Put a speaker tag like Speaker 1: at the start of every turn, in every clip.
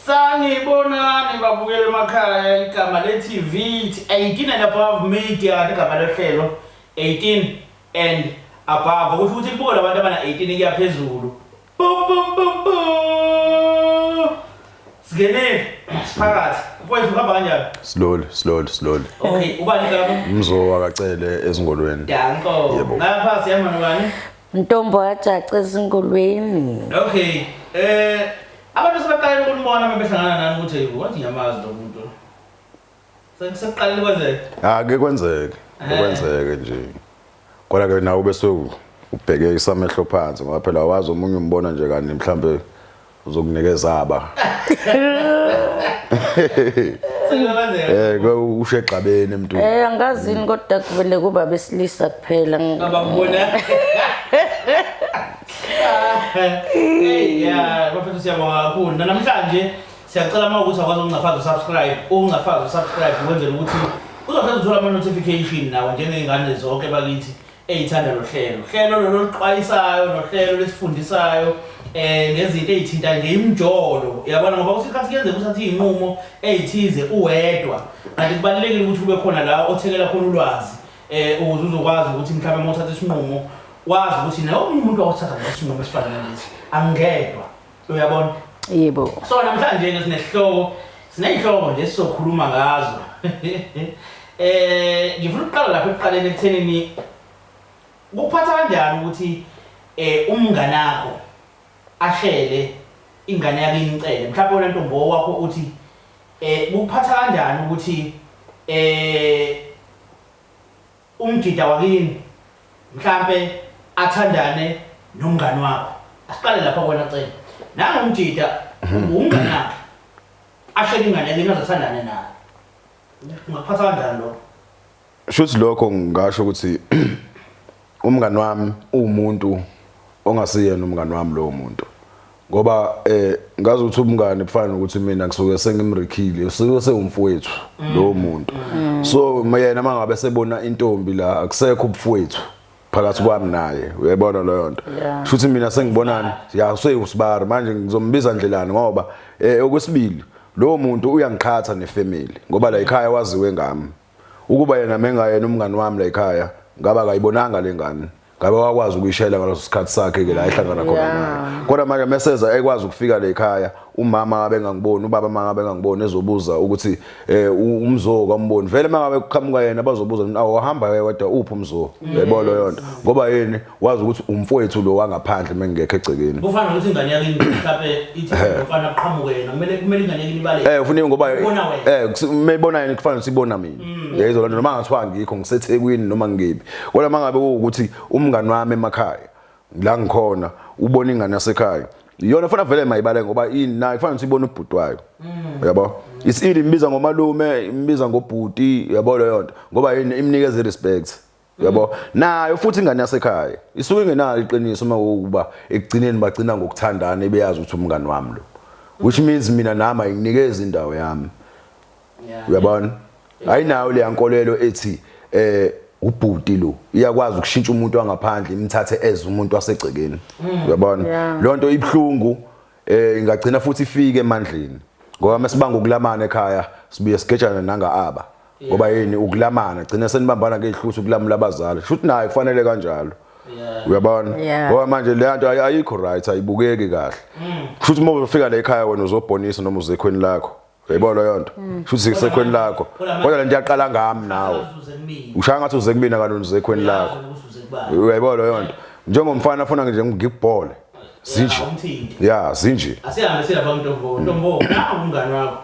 Speaker 1: Sanibonani babukele emakhaya igama le-TV 18 and above media igama lohlelo 18 and above kusho ukuthi libuka labantu abana 18 kuya phezulu. Sigene siphakathi. Mfowethu uhamba kanjani?
Speaker 2: Slowly.
Speaker 1: Okay, ubani ngapha?
Speaker 2: Mzo akacele ezingolweni.
Speaker 1: Danko. Ngapha siyama nobani?
Speaker 3: Ntombo yacaca ezingolweni.
Speaker 1: Okay. Abantu sebaqala ukubona mabehlangana nani ukuthi wathi ngiyamazi lo muntu. Sekuqalile kwenzeka?
Speaker 2: Ake kwenzeke nje. Kodwa ke nawe bese ubheke isamehlo phansi ngoba phela wazi umunye umbona nje kani mhlambe uzokunikeza aba. Ushe egxabene emntu.
Speaker 3: Angazini kodwa kuvele kuba besilisa kuphela.
Speaker 1: Ababona. Yeah, bafethu siyabonga kakhulu. Namhlanje siyacela ukuthi akwazi ukungafaka subscribe, ukwenzela ukuthi uzokwazi ukuthola ama notification nawe njengezingane zonke bakithi ezithanda lo hlelo. Hlelo loluxwayisayo nohlelo lesifundisayo ngezinto ezithinta nje imjolo. Yabona ngoba usikhathi kuyenzeka uthathe izinqumo ezithize uwedwa. Kanti kubalekile ukuthi ube khona la othekela khona ulwazi ukuze uzokwazi ukuthi mhlawumbe uma uthatha isinqumo wazi ukuthi nawe umuntu awuthatha isinqumo esifana nalesi angedwa. Uyabona?
Speaker 3: Yebo.
Speaker 1: So namhlanje ke sinezihloko nje sizokhuluma ngazo. Ngifuna ukuqala lapha ekuqaleni ekuthenini ukuphatha kanjani ukuthi umngane wakho ashele ingane yakhe incele mhlawumbe wena ntombo wakho uthi ukuphatha kanjani ukuthi umgida wakini mhlawumbe athandane nomngane wakho. Asiqale lapha wena cela. Nangumjida umngane wakhe ashele ingane yakhe azathandane naye. Ungaphatha kanjani lo?
Speaker 2: Shuthi lokho ngisho ukuthi umngane wami umuntu ongasiyena umngane wami lo muntu. Ngoba ngazi ukuthi umngane kufana ukuthi mina ngisuke sengimrikhile usuke sewumfowethu lo muntu. So yena mangabe sebona intombi la akusekho ubufowethu phakathi kwami naye. Uyabona leyo nto. Shuthi mina sengibonani ya usibari manje ngizombiza ndlelani ngoba okwesibili lo muntu uyangiqhatha nefamily ngoba la ekhaya waziwe ngami. Ukuba yena mengayena umngane wami la ekhaya ngaba akayibonanga lengane. Ngabe wakwazi ukuyishela ngaloso sikhathi sakhe ke la ehlangana khona naye. Kodwa manje meseza ekwazi ukufika la ekhaya umama ngabe ngangiboni ubaba ngabe ngangiboni ezobuza ukuthi umzo kwamboni vele mangabe kuqhamuka yena bazobuza awu wahamba wedwa uphi umzo. Yayibona leyo nto ngoba yini wazi ukuthi umfowethu lo wangaphandle mengekho egcekeni.
Speaker 1: Kufana ukuthi ingane yakini mhlawumbe ithi ufana uqhamuke yena kumele ingane yakini ibale.
Speaker 2: Ufuna ngoba mayibona yena kufanele sibona mina. Yayizwa lento noma ngathiwa ngikho ngisethekwini noma ngiphi. Kodwa mangabe ukuthi umngane wami emakhaya la ngikhona ubona ingane yasekhaya iyona fana vele mayibale ngoba naye kufanele sibone ubhuti wayo. Uyabo isili imbiza ngomalume imbiza ngobhuti yabo leyo nto ngoba yini imnikeze respect. Uyabo nayo futhi ingane yasekhaya isuke ingenayo iqiniso uma ukuba ekugcineni bagcina ngokuthandana ebeyazi ukuthi umngane wami lo which means mina nama nginikeza indawo yami. Uyabona ayinayo le yankolelo ethi ubhuti lo iyakwazi ukushintsha umuntu wangaphandle imthathe eze umuntu wasegcekeni. Uyabona lo nto ibhlungu ingagcina futhi ifike emandleni ngoba masibanga ukulamana ekhaya sibuye sigejana nanga aba ngoba yini ukulamana gcina senibambana ngehluthi ukulamula abazali shuthi naye kufanele kanjalo. Uyabona ngoba manje le nto ayikho right ayibukeki kahle. Shuthi uma ufika la ekhaya wena uzobonisa noma uzekhweni lakho. Uyayibona leyo nto shuthi isekhweni lakho kodwa le nto yaqala ngami nawe ushaya ngathi uze kumina kanti uzekhweni lakho. Uyayibona leyo nto njengomfana afuna nje ngikubhole zinje zinje
Speaker 1: asihambe silapha ntombo naku umngane wakho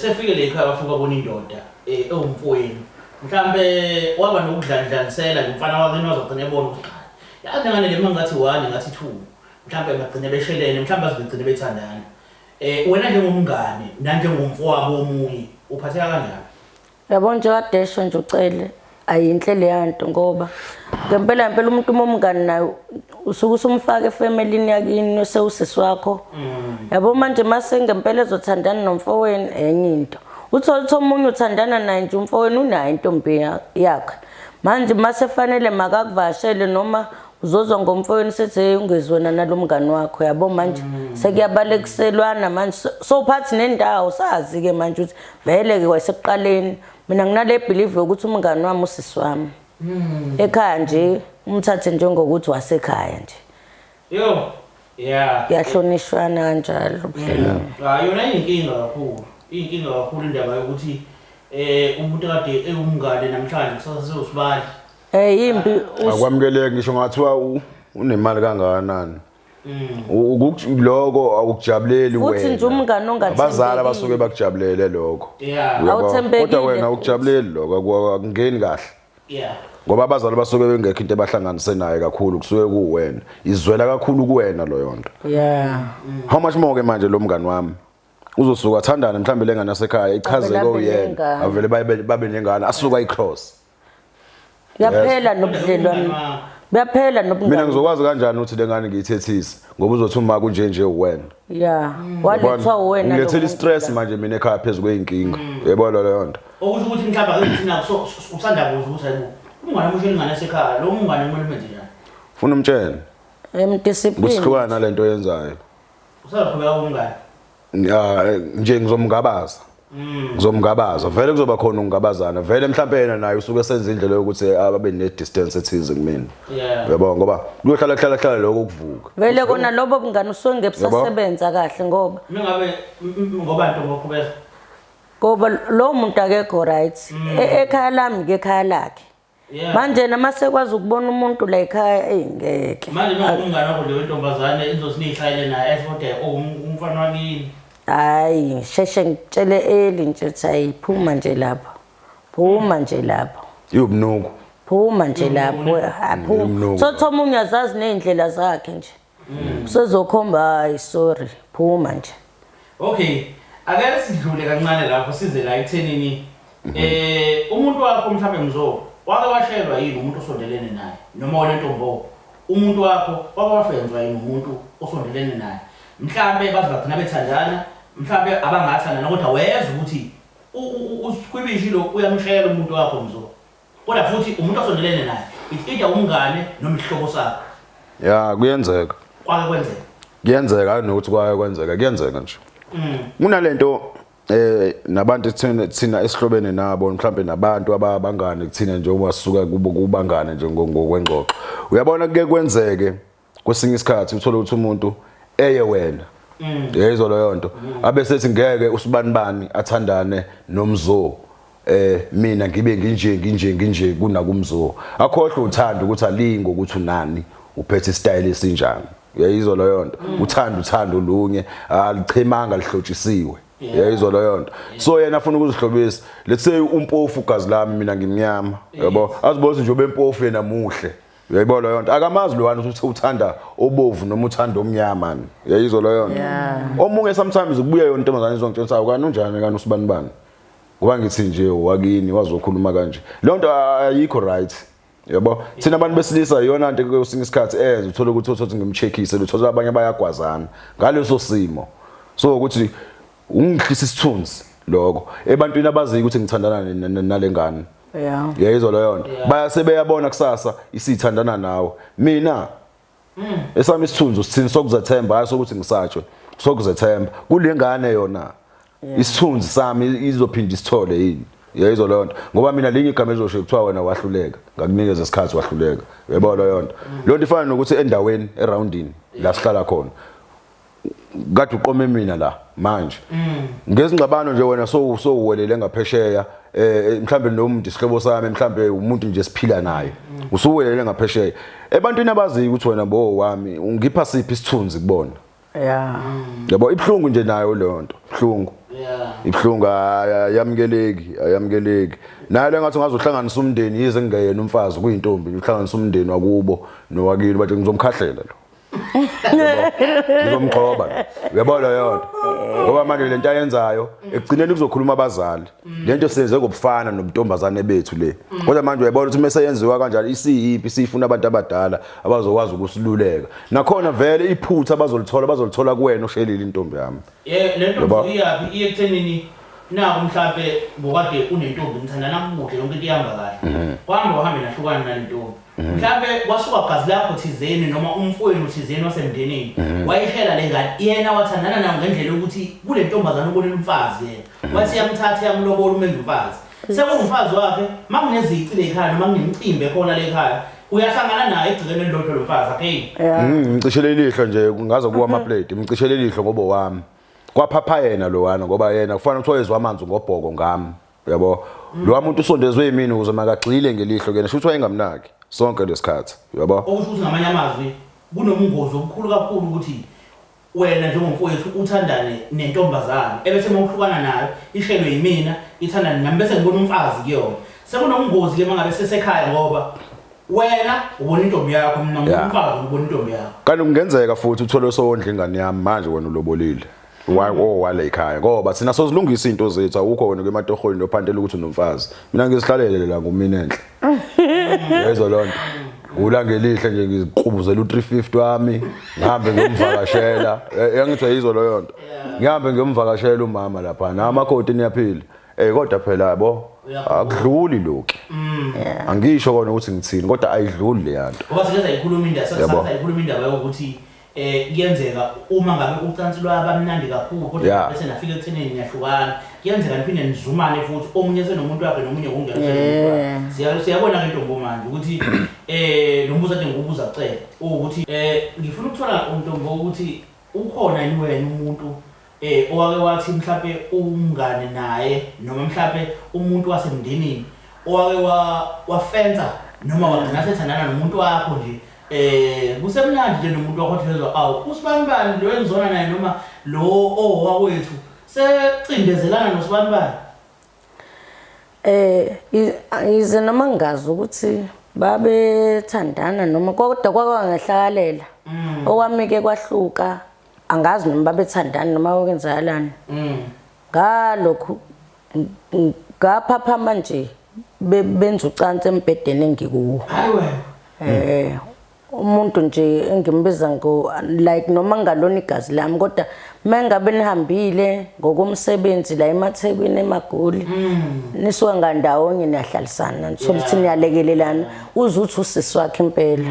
Speaker 1: sefike le ekhaya bafika bona indoda ewumfowenu mhlambe waba nokudlandlanisela ngumfana wakhe wazogcina ebona ukuthi yazi ngane le mangathi 1 ngathi 2 mhlambe bagcina beshelene mhlambe azigcina bethandana. Wena njengomngane nanjengomfowabo omunye uphatheka kanjani?
Speaker 3: Yabona nje kadesho nje ucele ayinhle le yanto ngoba ngempela umuntu umngane naye usuke usumfaka efamily yakini osewusisi wakho. Yabo manje mase ngempela ezothandana nomfowenu enye into. Uthola omunye uthandana naye nje umfowenu unayo intombi yakhe. Manje mase fanele makakuvashele noma uzozwa ngomfowenu sethi hey ungezwena nalomngani wakho yabo manje sekuyabalekiselwana manje sowuphathi nendawo sazi ke manje ukuthi vele ke kwasekuqaleni mina nginale believe ukuthi umngani wami usisi wami ekhaya nje umthathe njengokuthi wasekhaya nje
Speaker 1: yo yeah
Speaker 3: yahlonishwana kanjalo ubudlelwano
Speaker 1: yona inkinga kakhulu indaba yokuthi umuntu kade ewumngane namhlanje kusasezosibali
Speaker 3: yimbi
Speaker 2: akwamukeleki ngisho ngathiwa unemali kangakanani lokho awukujabuleli wena
Speaker 3: futhi nje umngane ongathembekile
Speaker 2: abazali abasuke bakujabulele lokho
Speaker 3: awuthembekile
Speaker 2: kodwa wena awukujabuleli lokho akungeni kahle ngoba abazali basuke bengekho into ebahlanganise naye kakhulu kusuke kuwena izwela kakhulu kuwena loyo nto how much more ke manje lo mngani wami uzosuka athandana mhlambe lengane yasekhaya ichaze koyena avele babe nengane asuka icross
Speaker 3: yaphela nobudlelwano bayaphela nobungani
Speaker 2: mina ngizokwazi kanjani ukuthi lengane ngiyithethise ngoba uzothi uma kunje uwena
Speaker 3: walethwa uwena
Speaker 2: ngilethela stress manje mina ekhaya phezulu kweinkinga yebona leyo nto
Speaker 1: okusho ukuthi mhlawumbe akuthina usandabuza ukuthi hayibo umngane omusho ingane yasekhaya lo mngane kumele menze njani
Speaker 2: ufuna umtshela
Speaker 3: discipline
Speaker 2: kusihlukana nalento yenzayo
Speaker 1: usaqhubeka umngane
Speaker 2: nje ngizomgabaza vele kuzoba khona ukungabazana vele mhlawumbe yena naye usuke senza indlela yokuthi ababe ne distance ethize kumina uyabona ngoba kuyohlala lokho kuvuka
Speaker 3: vele kona lobo bungani usonge busasebenza kahle ngoba
Speaker 1: mingabe ngoba into ngokupheza
Speaker 3: ngoba lo muntu akekho right ekhaya lami ngekhaya lakhe manje namasekwazi ukubona umuntu la ekhaya engeke
Speaker 1: manje umngane wakho leyo ntombazane izosinihlale naye esibode umfana wakini
Speaker 3: hayi sheshe ngitshele eli nje ukuthi phuma nje lapha
Speaker 2: yobnuku
Speaker 3: phuma nje lapho aphuma so Thoma unyazazi neindlela zakhe nje usezokhomba hayi sorry phuma nje
Speaker 1: okay ake sidlule kancane lapho size la ethenini umuntu wakho mhlawumbe mzo wake washelwa yini umuntu osondelene naye noma wale ntombo umuntu wakho wake wafenzwa yini umuntu osondelene naye mhlawumbe bazogcina bethandana mhlawumbe abangathanda kodwa weza ukuthi usikhwibishi lo uyamshayela umuntu wakho mzo kodwa futhi umuntu osondelene naye ida umngane noma isihlobo sakho
Speaker 2: kuyenzeka kuyenzeka nokuthi kuyenzeka nje kunalento nabantu thina esihlobene nabo mhlawumbe nabantu abangane kuthina nje uma sisuka kubangane nje ngokwengxoxo uyabona kuke kwenzeke kwesinye isikhathi uthola ukuthi umuntu eye wena yezo leyo nto abe sethi ngeke usibanibani athandane nomzo mina ngibe nginje kunakumzo akhohlwe uthando ukuthi alingo ukuthi unani uphethe style esinjani yezo leyo nto uthando lunye alichemanga lihlotshisiwe yezo leyo nto so yena afuna ukuzihlobisa let's say umpofu gazi lami mina ngimnyama yabo aziboze nje obempofu yena muhle uyayibona leyo nto akamazi lwana ukuthi uthanda obovu noma uthanda omnyama yayizo leyo nto omunye sometimes kubuya yona intombazane izongitshela ukani unjani kani usibanibani ngoba ngithi nje wakini wazokhuluma kanje leyo nto ayikho right yabo thina abantu besilisa yona into kwesinye isikhathi uthola ukuthi uthothi ngimcheckise uthola abanye bayagwazana ngaleso simo so ukuthi ungihlisa isithunzi lokho ebantwini abazi ukuthi ngithandana nalengane yezo leyo nto bayasebeyabona kusasa isithandana nawe mina esami isithunzi sithini sokuzethemba hayi sokuthi ngisatshwe sokuzethemba kulengane yona isithunzi sami izophinda isithole yini yezo leyo nto ngoba mina linye igama ezosho kuthiwa wena wahluleka ngakunikeza isikhathi wahluleka uyabona leyo nto lo nto ifana nokuthi endaweni eroundini la sihlala khona kade uqome mina la manje ngezingxabano nje wena sowuwelele ngaphesheya mhlambe nomuntu isihlobo sami mhlambe umuntu nje siphila naye usuwelele ngaphesheya ebantwini abazi ukuthi wena bo wami ungipha siphi isithunzi kubona yabo ibhlungu nje nayo leyo nto ibhlungu ibhlungu ayamkeleki naye lengathi ngazohlanganisa umndeni yize ngiyena umfazi kuyintombi uhlanganisa umndeni wakubo nowakini bathi ngizomkhahlela lo ngizomqhoba uyabona yonke ngoba manje lento ayenzayo ekugcineni kuzokhuluma abazali lento senze ngobufana nomntombazane bethu le kodwa manje uyabona ukuthi mase yenziwa kanjalo isiyiphi sifuna abantu abadala abazokwazi ukusiluleka nakhona vele iphutha abazolithola kuwena oshelile intombi yami
Speaker 1: lento iyapi iyekuthenini naku mhlambe bokade unentombi ngithandana kuhle yonke into ihamba kahle kwami wahambe nahlukana nalentombi mhlambe kwasuka gazi lakho thizeni noma umfowenu thizeni wasemndenini wayishela le ngane yena wathandana nayo ngendlela ukuthi kule ntombazana ubonile umfazi yena wathi yamthatha yamlobola umenza umfazi sekungumfazi wakhe makunezici le ekhaya noma kunemicimbi ekhona le ekhaya uyahlangana naye egcikeni elilodwa lomfazi okay
Speaker 2: ngicishele ilihlo nje kungaze kuwa amaplate ngicishele ilihlo ngoba wami kwaphapha yena lo wana ngoba yena kufanele ukuthi wayezwa amanzi ngobhoko ngami yabo lo muntu usondezwe yimini ukuze makagxile ngelihlo kena shuthi wayengamnaki sonke lesikhathi yabo
Speaker 1: okusho ukuthi ngamanye amazwi kunomungozi omkhulu kakhulu ukuthi wena njengomfowethu uthandane nentombazana ebese mawuhlukana nayo ishelwe yimina ithandane nami bese ngibona umfazi kuyona sekunomungozi ke mangabe sesekhaya ngoba wena ubona intombi yakho mina ngumfazi ubona intombi yakho
Speaker 2: kanti kungenzeka futhi uthole sowondla ingane yami manje wena ulobolile wale ekhaya ngoba thina sozilungisa into zethu awukho wena kwematohoni lophantela ukuthi unomfazi mina ngizihlalele la ngumina enhle yezo lonto ngula ngelihle nje ngiziqhubuzela u350 wami ngihambe ngiyomvakashela yangithi yizo lo yonto ngihambe ngiyomvakashela umama lapha na amakhoti niyaphila kodwa phela yabo akudluli lokho angisho kona ukuthi ngithini kodwa ayidluli le yanto
Speaker 1: ngoba sikeza ikhuluma indaba yokuthi kuyenzeka uma ngabe ucansi lwabamnandi kakhulu kodwa bese nafika ekuthenini niyahlukana kuyenzeka niphinde nizumane futhi omunye senomuntu wakhe nomunye kungenayo siyabona ke ntombo manje ukuthi lo mbuzo ade ngikubuza kucela ukuthi ngifuna ukuthola untombo ukuthi ukhona yini wena umuntu owake wathi mhlawumbe umngane naye noma mhlawumbe umuntu wasemndenini owake wafenza noma wagcina sethandana nomuntu wakho nje kusemnandi nje nomuntu wakho thezwa awu usibanibani lo engizona naye noma lo owakwethu secindezelana nosibani
Speaker 3: ize noma ngazi ukuthi babethandana noma kodwa kwakangehlakalela okwami ke kwahluka angazi noma babethandana noma okwenzakalana ngalokho ngaphapha manje benza ucansi embedeni engikuwo
Speaker 1: hayi wena
Speaker 3: umuntu nje engimbiza ngo like noma ngalona igazi lami kodwa mengabe nihambile ngokomsebenzi la emaThekwini eMagoli nisuka ngandawonye niyahlalisana nithola ukuthi niyalekelelana uzuthi usisi wakhe impela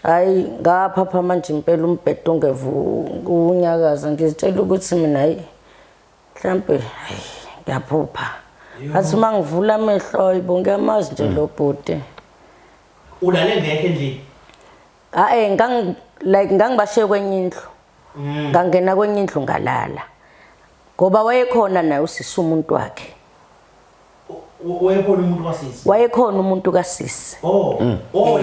Speaker 3: hayi ngaphapha manje impela umbhedo ungevu unyakaza ngizitshela ukuthi mina hayi mhlambe ngiyaphupha athi mangivula amehlo ibonke amazi nje lo bhuti
Speaker 1: ulale ngekhe endlini
Speaker 3: ngangibashiye kwenye indlu ngangena kwenye indlu ngalala ngoba wayekhona naye usisi umuntu wakhe wayekhona umuntu kasisi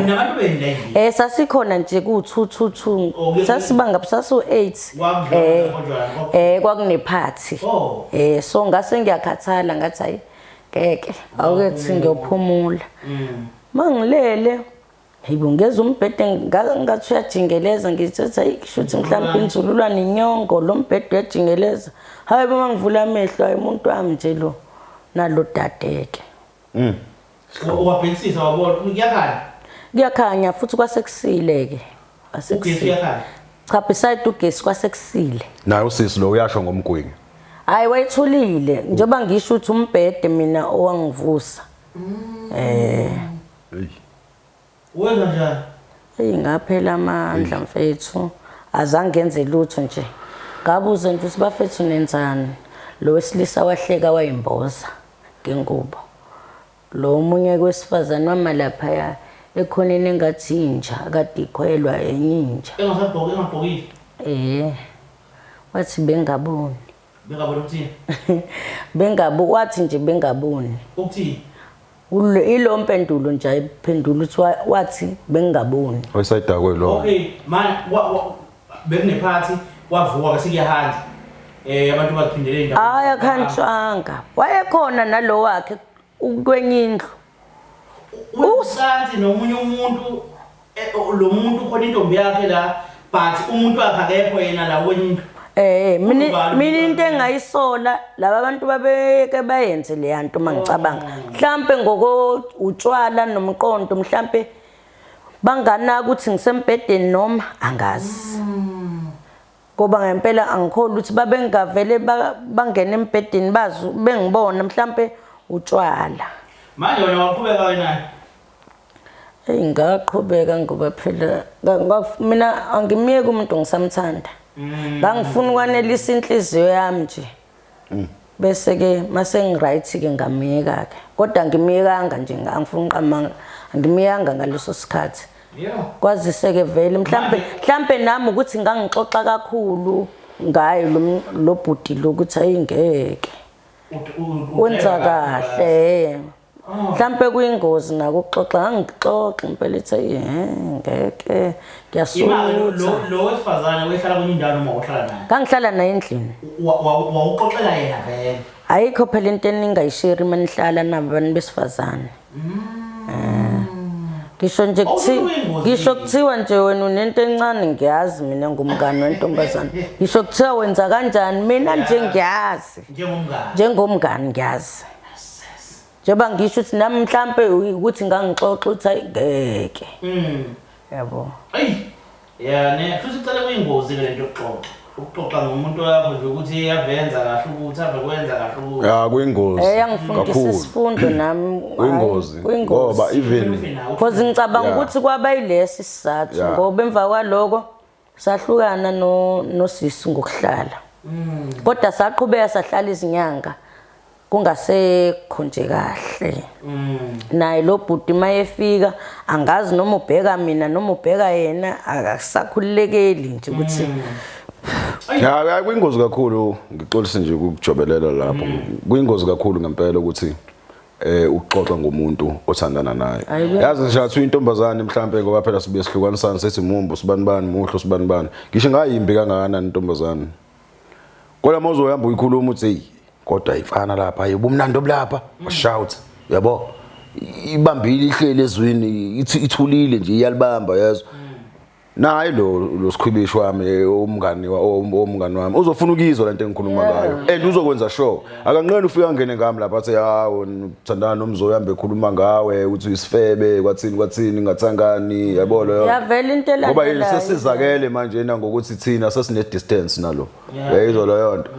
Speaker 1: nabantu bendile
Speaker 3: sasikhona nje ku222 sasibanga sasu8 kwakunephathi so ngase ngiyakhathala ngathi hayi ngeke awukethi ngiyophumula mangilele hayibo ngeza umbhede ngathi uyajingeleza ngithetha shuthi mhlawumbe inzululwane inyongo lo mbhede uyajingeleza hayibo mangivula amehlo hayi umuntu wami nje lo nalo dadeke
Speaker 1: wabhekisisa wabona
Speaker 3: kuyakhanya futhi kwasekusile ke cha beside ugesi kwasekusile
Speaker 2: naye usisi lo uyasho ngomgwingi
Speaker 3: hayi wayithulile njengoba ngisho ukuthi umbhede mina owangivusa
Speaker 1: wenza njani
Speaker 3: ngaphela amandla mfethu azange ngenze lutho nje ngabuza nje sibafethu nenzani lo wesilisa wahleka wayimboza ngengubo lo munye kwesifazana wama lapha ekhoneni engathi inja akade ikhwelwa enye inja
Speaker 1: engagqokile
Speaker 3: wathi bengaboni
Speaker 1: ukuthini
Speaker 3: wathi nje bengaboni
Speaker 1: ukuthini
Speaker 3: ilo mpendulo nje ayiphendula uthi wathi bengaboni
Speaker 2: wesayidakwe lo
Speaker 1: okay man bekunephathi wavuka bese kuyahanjwa abantu baphindele indawo
Speaker 3: hayi akhanjwanga wayekhona nalo wakhe kwenye indlu
Speaker 1: usanti nomunye umuntu lo muntu khona intombi yakhe la but umuntu wakhe akekho yena la kwenye indlu
Speaker 3: mina into engayisola laba bantu babeke bayenze le yanto mangicabanga mhlambe ngoko utshwala nomqondo mhlambe bangana ukuthi ngisembedeni noma angazi ngoba ngempela angikholwa ukuthi babengavele bangena embedeni bazi bengibona mhlambe utshwala
Speaker 1: manje wena waqhubeka wena
Speaker 3: ngaqhubeka ngoba phela mina angimiyeke umuntu ngisamthanda. Ngangifuna ukwanelisa inhliziyo yami nje. Bese ke mase ngiright ke ngamiyeka ke. Kodwa ngimiyekanga nje angifuna uqamanga. Angimiyanga ngaleso sikhathi. Kwazise ke vele mhlambe nami ukuthi ngangixoxa kakhulu ngayo lo bhuti lokuthi ayingeke. Wenza kahle. Mhlambe kuyingozi nako ukuxoxa ngixoxe impela ethi ngeke ngiyasutha.
Speaker 1: Lo wesifazane wehlala kwenye indawo noma uhlala naye?
Speaker 3: Ngangihlala naye endlini.
Speaker 1: Wawuxoxela yena vele?
Speaker 3: Ayikho phela into eningayisheri manihlala nabantu besifazane. Ngisho kuthiwa nje wena unento encane ngiyazi mina ngumngane wentombazane. Ngisho kuthiwa wenza kanjani mina nje ngiyazi. Njengomngane ngiyazi. Njengoba ngisho ukuthi nami mhlambe ukuthi ngangixoxa uthi ayingeke. Yabo.
Speaker 1: Ne futhi ucela kuyingozi ke lento yokuxoxa. Ukuxoxa ngomuntu yakho nje ukuthi iyavenza kahle ukuthi ave kwenza kahle ukuthi.
Speaker 2: Ya kuyingozi.
Speaker 3: Yangifundisa isifundo nami.
Speaker 2: Kuyingozi. Ngoba even
Speaker 3: because ngicabanga ukuthi kwaba yilesi isizathu ngoba emva kwaloko sahlukana nosisi ngokuhlala. Kodwa saqhubeka sahlala izinyanga. Kungasekho nje kahle. Naye lo bhuti mayefika angazi noma ubheka mina noma ubheka yena akasakhululekeli nje ukuthi
Speaker 2: ya kuyingozi kakhulu ngixolisa nje ukujobelela lapho. Kuyingozi kakhulu ngempela ukuthi ukuxoxa ngomuntu othandana naye. Yazi nje athi intombazane mhlambe ngoba phela sibe sihlukanisana sethi mumbu sibanibani muhlo sibanibani. Ngisho ngayimbi kangakanani intombazane. Kodwa mawuzo uhamba uyikhuluma uthi hey kodwa ifana lapha ayibumnandi oblapha washout yabo ibambile ihlele ezwini ithulile nje iyalibamba yazo naye lo sikhwibisho wami umngani wami uzofuna ukizwa lento engikhuluma ngayo and uzokwenza sure akanqeni ufika ngene ngami lapha athi hawo uthandana nomzo yambe ekhuluma ngawe uthi isifebe kwathini ngathangani yabo lo
Speaker 3: yavela into la
Speaker 2: ngoba yini sesizakele manje na ngokuthi thina sesine distance nalo yayizwa lo yonto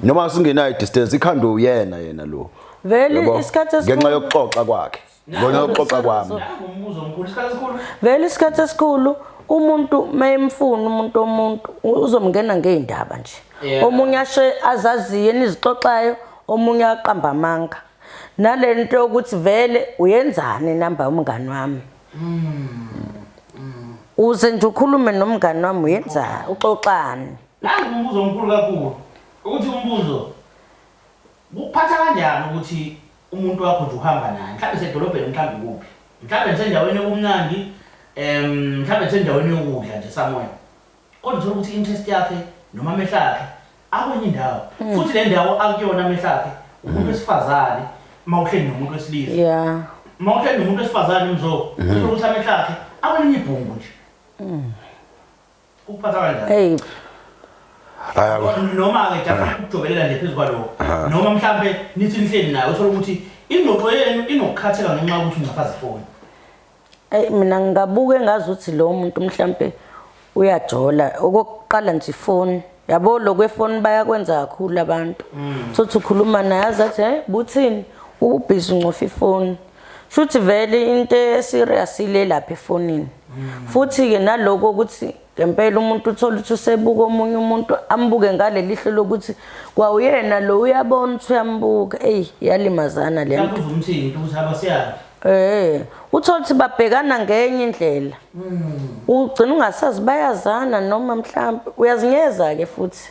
Speaker 2: noma singenayo distance ikhando uyena yena lo
Speaker 3: vele isikhathi
Speaker 2: ngenxa yokuxoxa kwakhe ngona yokuxoxa kwami
Speaker 1: Umbuzo omkhulu isikhathi esikhulu.
Speaker 3: vele isikhathi esikhulu umuntu mayemfuna umuntu uzomngena ngeindaba nje omunye azaziye nizixoxayo omunye aqamba amanga nalento yokuthi vele uyenzani namba umngani wami uze nje ukhulume nomngani wami uyenza uxoxani
Speaker 1: Umbuzo omkhulu kakhulu ukuthi umbuzo kuphatha kanjani ukuthi umuntu wakho nje uhamba naye mhlawumbe sedolobheni mhlawumbe kuphi mhlawumbe sendaweni yokumnandi mhlawumbe sendaweni yokudla nje somewhere kodwa uthola ukuthi interest yakhe noma amehlo akhe akwenye indawo futhi le ndawo akuyona amehlo akhe umuntu wesifazane mawuhleli nomuntu wesilisa mawuhleli nomuntu wesifazane mzo uthola ukuthi amehlo akhe akwenye ibhungu nje kuphatha kanjani noma ke jafa ukujobelela nje phezulu kwaloko noma mhlambe nithi nihleli naye uthola ukuthi ingxoxo yenu inokukhatheka ngenxa yokuthi ungafazi ifoni.
Speaker 3: Mina ngabuke ngazuthi lo muntu mhlambe uyajola okokuqala nje ifoni yabo lokwe phone bayakwenza kakhulu abantu sothi ukhuluma naye azathi buthini ubhizi uncofa ifoni futhi vele into serious ile lapha efonini futhi ke naloko ukuthi ngempela umuntu uthola ukuthi usebuka omunye umuntu ambuke ngale lihle lokuthi kwawuyena lo uyabona ukuthi uyambuka yalimazana le
Speaker 1: nto umthini ukuthi abasiyana
Speaker 3: uthola ukuthi babhekana ngenye indlela ugcina ungasazi bayazana noma mhlambe uyazinyeza ke futhi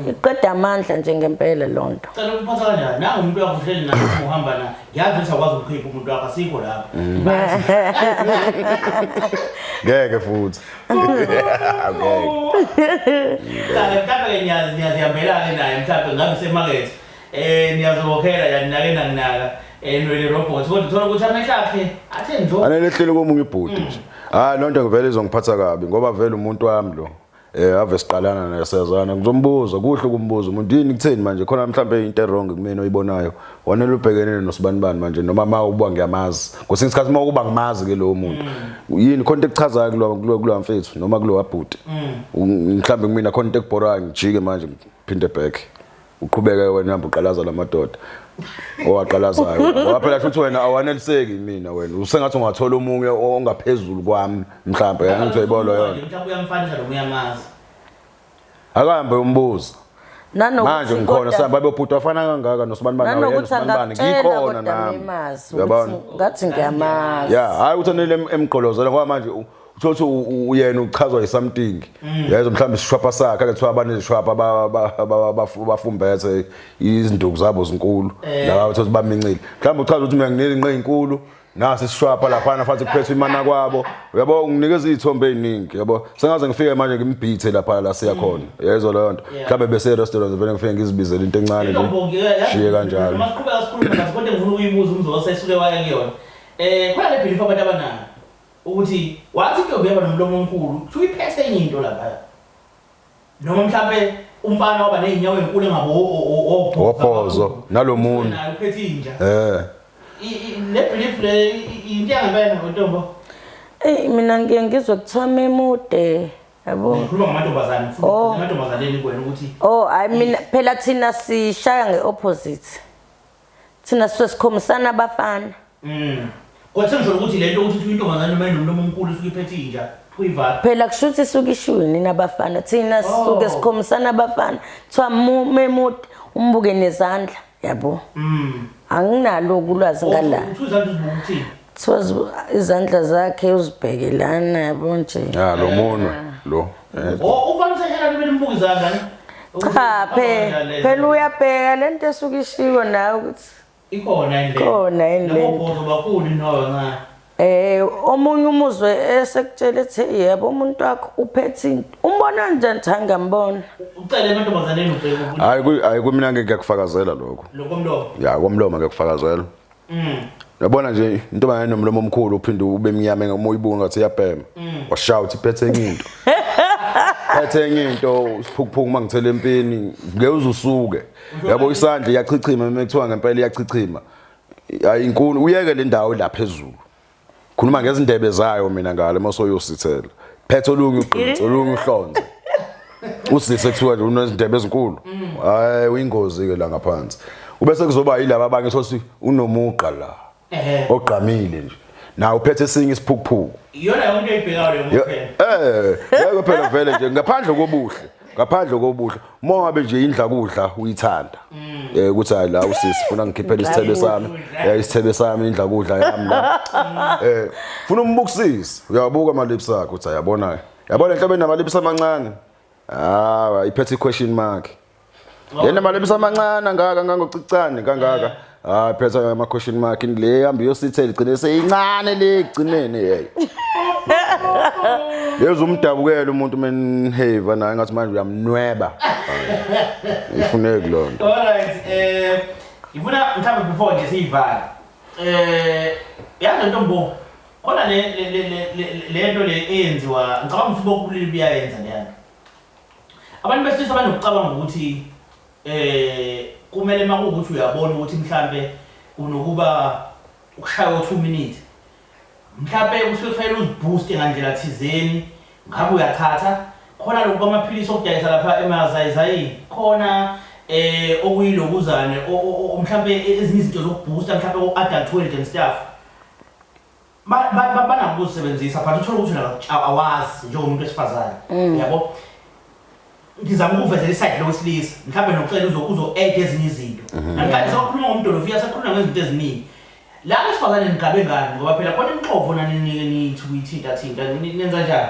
Speaker 3: iqeda amandla nje ngempela lonto
Speaker 1: cela ukuphatha kanjani nanga umuntu wakuhleli naye uhamba na yazi ukuthi akwazi ukukhipha umuntu wakho asikho lapha
Speaker 2: ngeke futhi
Speaker 1: mhlambe niyazihambelana naye mhlambe ngabe semakethe niyazobokhela yani nake nanginaka le robot kodwa uthola ukuthi amehlo akhe athe njo
Speaker 2: anelehlele komunye ibhodi nje lonto ngivele izongiphatha kabi ngoba vele umuntu wami lo ave siqalana naye siyazana ngizombuza kuhle kumbuza umuntu yini kutheni manje khona mhlambe into wrong kumina oyibonayo wanele ubhekenene nosibanibani manje noma ma ububa ngiyamazi ngosinye isikhathi ma ukuba ngimazi ke lo muntu yini khona ekuchazayo kulo mfethu noma kulo wabhuti mhlambe kumina khona into ekubhorayo ngijike manje ngiphinde back uqhubeke wena hamba uqalaza lamadoda owaqalazayo ngoba phela futhi wena awaneliseki mina wena usengathi ungathola umunye ongaphezulu kwami mhlawumbe yangithi uyibona yona
Speaker 1: mhlawumbe uyamfanisa lo muyamazi
Speaker 2: akahambe umbuzo
Speaker 3: nanokuthi
Speaker 2: manje ngikhona sihamba bebhuta afana kangaka nosibani nosibani ngikhona nami
Speaker 3: yabona ngathi ngiyamazi
Speaker 2: ya hayi uthanele emgqolozela ngoba manje uthothi uyena uchazwa isomething yazo mhlawumbe isishwapha sakhe ake kuthiwa abane izishwapha bafumbethe izinduku zabo zinkulu laba uthothi bamincile mhlawumbe uchaza ukuthi mina nginele inqe inkulu nasi isishwapha lapha futhi kuphethwe imana kwabo yabo unginikeza izithombe eziningi yabo sengaze ngifike manje ngimbhithe lapha la siya khona yezo leyo nto mhlawumbe bese restaurant vele ngifike ngizibizele into encane nje shiye kanjalo
Speaker 1: masiqhubeka sikhuluma ngathi kodwa ngifuna ukuyibuza umzozo esuke waya kuyona khona le belief abantu abanayo ukuthi wathi ke uyaba nomlomo omkhulu kuthi uyiphethe enye into lapha noma mhlawumbe umfana waba nezinyawo ezinkulu engabo
Speaker 2: ophozo nalomuntu
Speaker 1: nayo uphethe inja le belief le into yangempela ngontombo
Speaker 3: mina ngiyengizwe kuthiwa memude yabo
Speaker 1: ngikhuluma ngamantombazane futhi amantombazane kuwena ukuthi
Speaker 3: I mean phela thina sishaya ngeopposite thina sikhomisana abafana
Speaker 1: kodwa sengisho ukuthi lento ukuthi intombazane uma inomlomo omkhulu isuke iphethe inja kuyivala
Speaker 3: phela kushuthi isuke ishweni nabafana thina sisuke sikhomisana abafana kuthiwa memude umbuke nezandla yabo anginalo ulwazi ngala
Speaker 1: uzizandla uzibukuthini
Speaker 3: izandla zakhe uzibhekelana yabo nje
Speaker 2: lo munwe lo
Speaker 1: ufanele seshela libe limbuka izandla
Speaker 3: cha phela uyabheka lento esuke ishiwo nawe ukuthi
Speaker 1: ikhona indlela
Speaker 3: khona indlela
Speaker 1: nabobhozo bakhulu nawe nca
Speaker 3: omunye umuzwe esekutshela ethi yebo umuntu wakho uphethe into umbona njani thanga ngambona
Speaker 1: ucela amantombazane ubheke
Speaker 2: hayi kumina ngeke ngiyakufakazela lokho
Speaker 1: lokomlomo
Speaker 2: ya komlomo ngiyakufakazela yabona nje intombazane nomlomo omkhulu uphinde ube mnyama ngomoyibuka ngathi iyabhema washout iphethe enye into phethe enye into isiphukuphuku mangithele empini ngeke uzusuke yabo isandla iyachichima mekuthiwa ngempela iyachichima hayi inkulu uyeke le ndawo la phezulu khuluma ngezindebe zayo mina ngale masoyosithela phethe olunye ugqitsi olunye uhlonze usise kuthiwa nje unezindebe ezinkulu hayi uyingozi ke la ngaphansi ubese kuzoba yilabo abanye sothi unomuqa la ogqamile nje na uphethe esinye isiphukuphuku
Speaker 1: iyona yonke ayibhekayo le ngophela
Speaker 2: yebo phela vele nje ngaphandle kobuhle uma ngabe nje indla kudla uyithanda ukuthi hayi la usisi funa ngikhiphele isithebe sami isithebe sami indla kudla yami la funa umbukisisi uyabuka ama lips akhe uthi yabona enhlobeni nama lips amancane iphethe question mark yena ama lips amancane ngaka ngangocicane kangaka phethe ama question mark le hambi yosithele igcine seyincane le igcinene hey yezo umdabukela umuntu menhave naye ngathi manje uyamnweba ifuneki lonto
Speaker 1: alright ngifuna mhlawumbe before nje siyivala yazi ntombo khona le nto le eyenziwa ngicabanga ukuthi bokubulili biyayenza leyana abantu besilisa banokucabanga ukuthi kumele makuwukuthi uyabona ukuthi mhlambe unokuba ukushaya 2 minutes mhlambe usuke kufanele uziboost ngandlela thizeni ngabe uyathatha khona lokho amaphilisi okudayisa lapha emazayizayini khona okuyilokuzane mhlambe ezinye izinto zokuboosta mhlambe ku-adult world and stuff banakuzisebenzisa but uthola ukuthi awazi njengomuntu wesifazane yabo ngizama ukuvezela iside lowesilisa mhlambe nokucela uzo-add ezinye izinto namhlanje sakhuluma ngomdolofika sakhuluma ngezinto eziningi la besifazane nigabe ngani ngoba phela khona imixovo nithi uyithinta nenza njani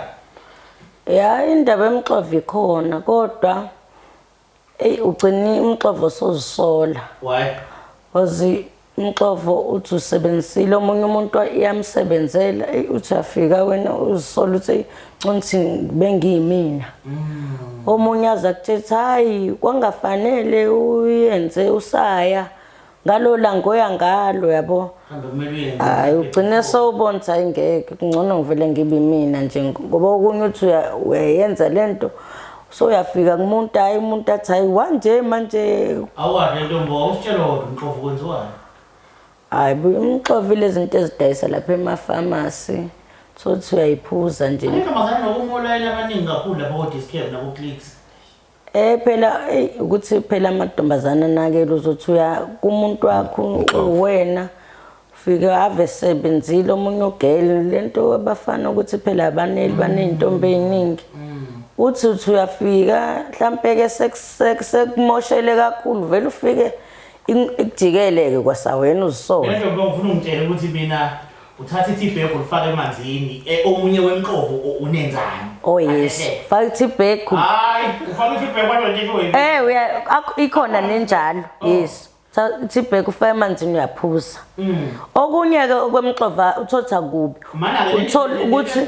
Speaker 3: ya indaba emxovo ikhona kodwa ugcina umxovo sozisola
Speaker 1: why
Speaker 3: wazi umxovo uthi usebenzisile omunye umuntu iyamsebenzela uthi afika wena uzisola uthi ngithi bengiyimina omunye aza kuthi hayi kwangafanele uyenze usaya ngalo la ngoya ngalo yabo hayi ugcine sowubonza ingeke kungcono ngivele ngibe mina nje ngoba okunye uthi uyayenza lento so uyafika kumuntu hayi umuntu athi hayi wanje manje
Speaker 1: awukahle ntombo usitshela wona umxovo kwenziwani
Speaker 3: hayi umxovo lezinto ezidayisa lapha emafamasi sothi uyayiphuza nje
Speaker 1: intombazane nokumolayela abaningi kakhulu lapha ko-discam nako-clicks
Speaker 3: phela ukuthi phela amantombazana nakele uzothi uya kumuntu wakho wena ufika ave sebenzile omunye ugele lento abafana ukuthi phela abaneli baneyintombi eziningi uthi uyafika mhlambe ke sekumoshele kakhulu vele ufike ikujikeleke kwasawena uzisola
Speaker 1: lento ngifuna ungitshele ukuthi mina uthatha i-bag ulifaka emanzini omunye wemqovo unenzani
Speaker 3: oh yes faka i-bag
Speaker 1: hayi ufaka i-bag kwanto
Speaker 3: ikhona nenjalo yes i-bag ufaka emanzini uyaphuza okunye ke kwemxova uthotha kubi uthola ukuthi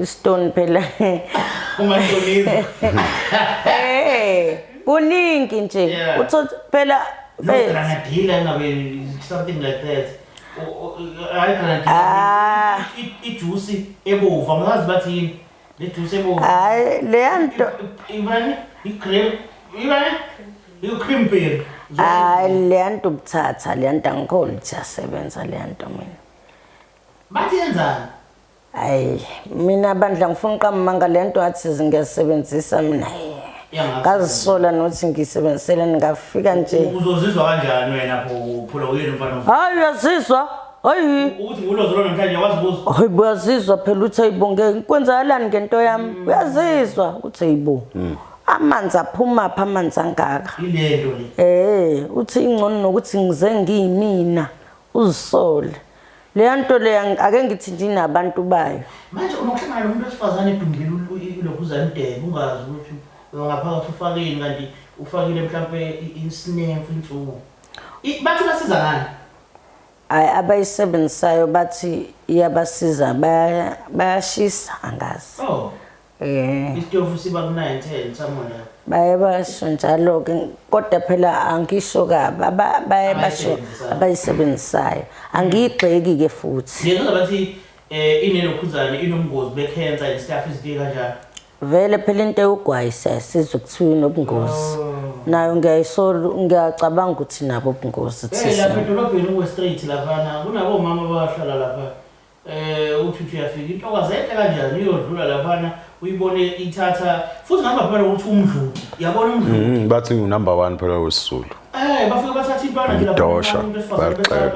Speaker 3: stone phela
Speaker 1: ungahloniphi
Speaker 3: kuningi nje uthola phela
Speaker 1: granadilla ngabe something like that hayi granadilla ijuice ebomvu angazi bathini le juice ebomvu
Speaker 3: hayi leyanto
Speaker 1: ibani i-cream ibani i-cream beer
Speaker 3: hayi leyanto ubuthatha leyanto angikholi ukuthi yasebenza leyanto mina
Speaker 1: bathi yenzani
Speaker 3: hayi mina bandla ngifuna uqamanga lento athi ngiyasebenzisa mina ngazisola nothi ngisebenzisela ngafika nje
Speaker 1: uzozizwa kanjani wena phula uyena mfana
Speaker 3: hayi uyazizwa hayi
Speaker 1: ukuthi ngulozolo namhlanje wazibuza
Speaker 3: hayi uyazizwa phela uthi ayibonge kwenzakalani ngento yami uyazizwa uthi ayibo amanzi aphuma pha amanzi angaka
Speaker 1: ilento le
Speaker 3: uthi ingcono nokuthi ngize ngiyimina uzisole leyanto le ake ngithi nje nabantu bayo
Speaker 1: manje unokuhlangana nomuntu wesifazane edumbile ulokhuzana idebe ungazi ukuthi ngaphakathi ufakile kanti ufakile mhlawumbe insinefu insuku bathi basiza ngani
Speaker 3: hayi abayisebenzisayo bathi iyabasiza bayashisa angazi
Speaker 1: isitofu siba ku 9 10 somewhere
Speaker 3: baye basho njalo ke kodwa phela angisho kabi baye basho abayisebenzisayo angiyigxeki ke futhi
Speaker 1: ngiyenza bathi inelokhuzane inomngozi becancer istaff izidika kanjani
Speaker 3: vele phela into eyugwayi siyasiza ukuthiwa nobungozi nayo ngiyacabanga ukuthi nabo ubungozi
Speaker 1: thina lapha edolobheni uwe straight lapha kunabo mama abahlala lapha uthi uyafika intokazi enhle kanjani uyodlula lapha uyibone ithatha futhi ngaba phela ukuthi umdluli yabona umdluli
Speaker 2: bathi number 1 phela wesizulu
Speaker 1: bafika bathatha intwana nje lapha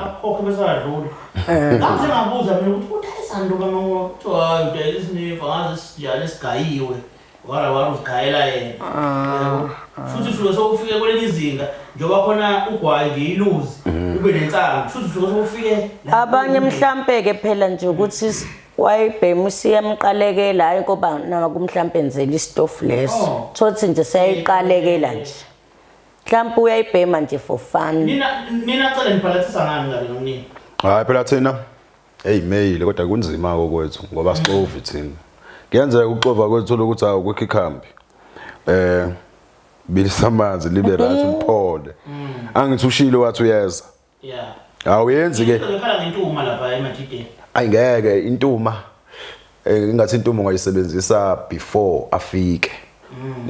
Speaker 1: akhokhe besadlula ngaze ngabuza mina ukuthi udayisani lo mama kuthiwa udayisa isinifu ngaze sijale sigayiwe wala uzigayela yena futhi suke sokufike kwelinye izinga njoba khona ugwayi nje iluzi ube nensangu futhi suke sokufike
Speaker 3: abanye mhlambe ke phela nje ukuthi wayibhema siyamqalekela hayi ngoba nama kumhlambe enzela istofu leso thothi nje siyayiqalekela nje mhlambe uyayibhema nje for fun
Speaker 1: mina cela nibhalathisa ngani ngale nomnini
Speaker 2: hayi phela thina mail kodwa kunzima kokwethu ngoba sixovi thina kuyenzeka uxova kwethu lokuthi awukho ikhambi bilisa amanzi libe right uphole angithi ushilo wathi uyeza awuyenzi ke
Speaker 1: ngikhala ngentuma lapha eMajideni
Speaker 2: ayingeke intuma ngathi intuma ungayisebenzisa before afike